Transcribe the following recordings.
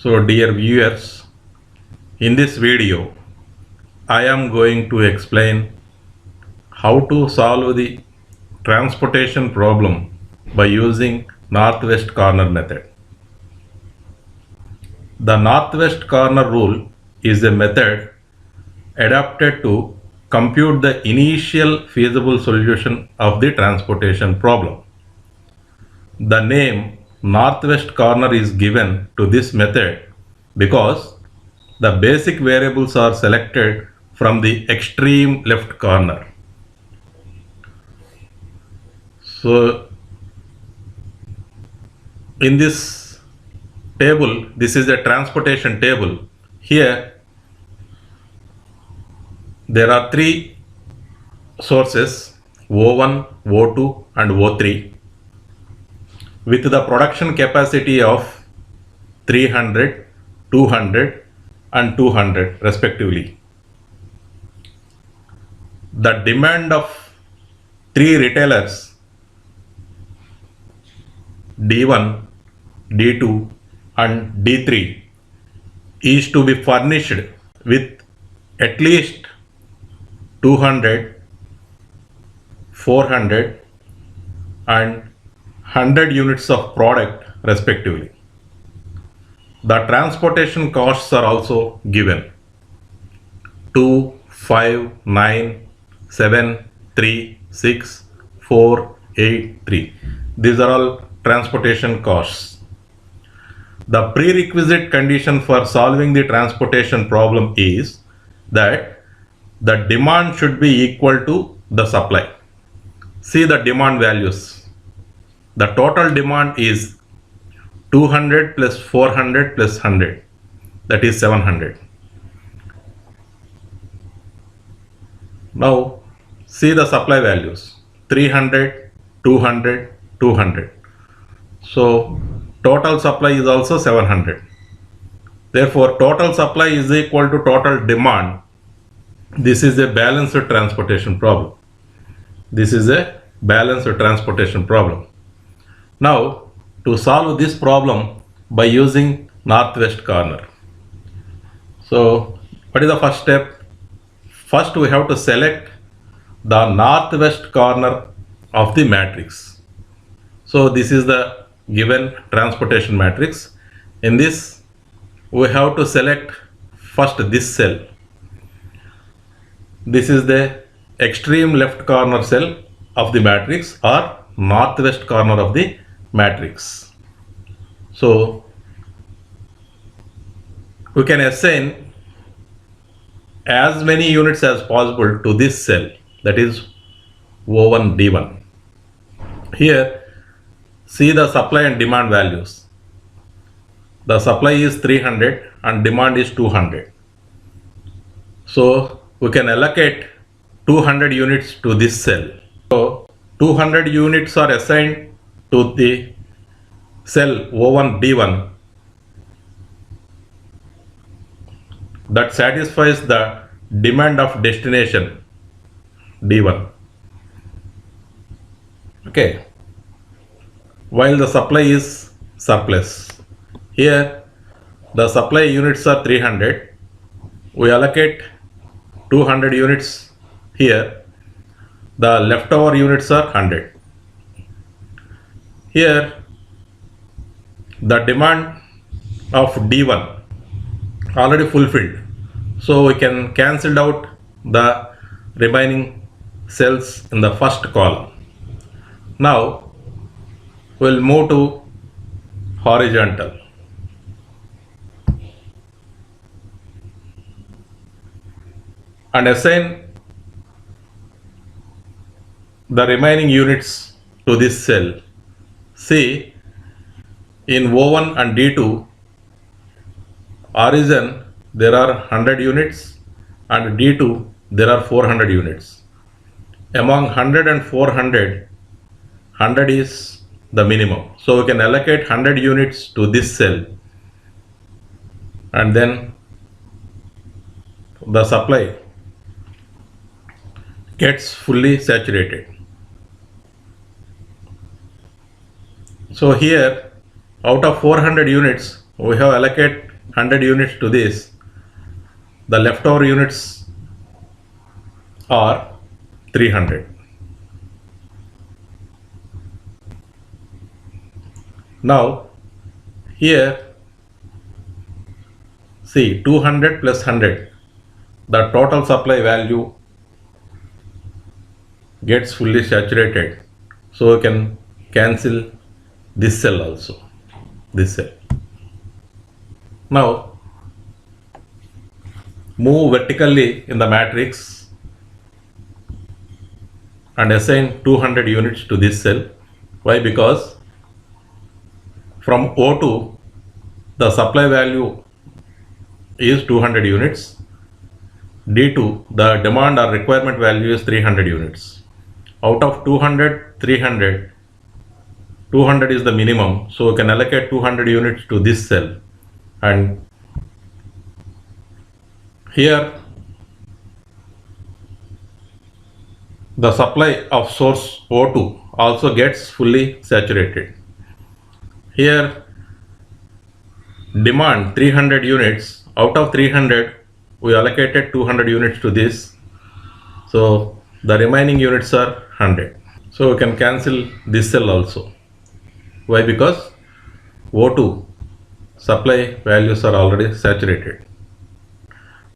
So dear viewers, in this video I am going to explain how to solve the transportation problem by using northwest corner method. The northwest corner rule is a method adapted to compute the initial feasible solution of the transportation problem. The name northwest corner is given to this method because the basic variables are selected from the extreme left corner. So in this table, this is a transportation table. Here there are three sources, O1, O2 and O3, with the production capacity of 300, 200 and 200 respectively. The demand of three retailers D1, D2 and D3 is to be furnished with at least 200, 400 and 100 units of product respectively. The transportation costs are also given: 2, 5, 9, 7, 3, 6, 4, 8, 3. These are all transportation costs. The prerequisite condition for solving the transportation problem is that the demand should be equal to the supply. See the demand values. The total demand is 200 plus 400 plus 100, that is 700. Now see the supply values: 300, 200, 200. So total supply is also 700. Therefore total supply is equal to total demand. This is a balanced transportation problem. This is a balanced transportation problem. Now to solve this problem by using northwest corner. So what is the first step? First we have to select the northwest corner of the matrix. So this is the given transportation matrix. In this we have to select first this cell. This is the extreme left corner cell of the matrix or northwest corner of the matrix. So we can assign as many units as possible to this cell, that is O1 D1. Here see the supply and demand values. The supply is 300 and demand is 200. So we can allocate 200 units to this cell. So 200 units are assigned to the cell O1 D1 that satisfies the demand of destination D1. Okay, while the supply is surplus. Here the supply units are 300. We allocate 200 units here. The leftover units are 100. Here the demand of D1 already fulfilled, so we can cancel out the remaining cells in the first column. Now we'll move to horizontal. And assign the remaining units to this cell. See, in O1 and D2 origin there are 100 units and D2 there are 400 units. Among 100 and 400, 100 is the minimum. So we can allocate 100 units to this cell and then the supply gets fully saturated. So here out of 400 units we have allocated 100 units to this, the leftover units are 300. Now here see 200 plus 100, the total supply value gets fully saturated, so we can cancel this cell also, this cell. Now move vertically in the matrix and assign 200 units to this cell. Why? Because from O2 the supply value is 200 units, D2 the demand or requirement value is 300 units. Out of 200, 300, 200 is the minimum, so we can allocate 200 units to this cell, and here the supply of source O2 also gets fully saturated. Here demand 300 units, out of 300 we allocated 200 units to this, so the remaining units are 100. So we can cancel this cell also. Why? Because O2 supply values are already saturated.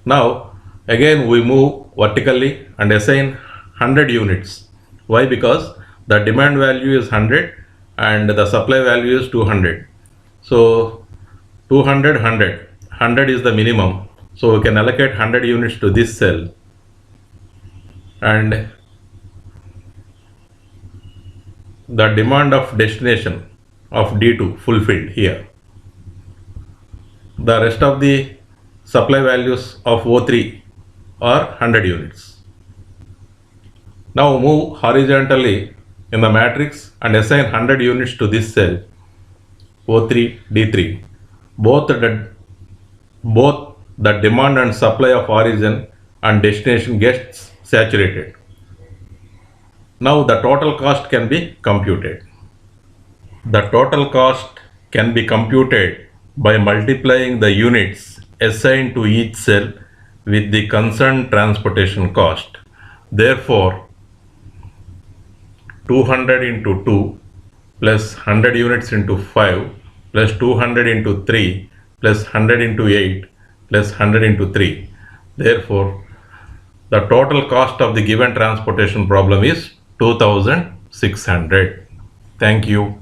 Now again we move vertically and assign 100 units. Why? Because the demand value is 100 and the supply value is 200. So 200, 100. 100 is the minimum. So we can allocate 100 units to this cell, and the demand of destination of D2 fulfilled here. The rest of the supply values of O3 are 100 units. Now move horizontally in the matrix and assign 100 units to this cell O3, D3. Both the demand and supply of origin and destination gets saturated. Now the total cost can be computed. The total cost can be computed by multiplying the units assigned to each cell with the concerned transportation cost. Therefore, 200 into 2 plus 100 units into 5 plus 200 into 3 plus 100 into 8 plus 100 into 3. Therefore, the total cost of the given transportation problem is 2600. Thank you.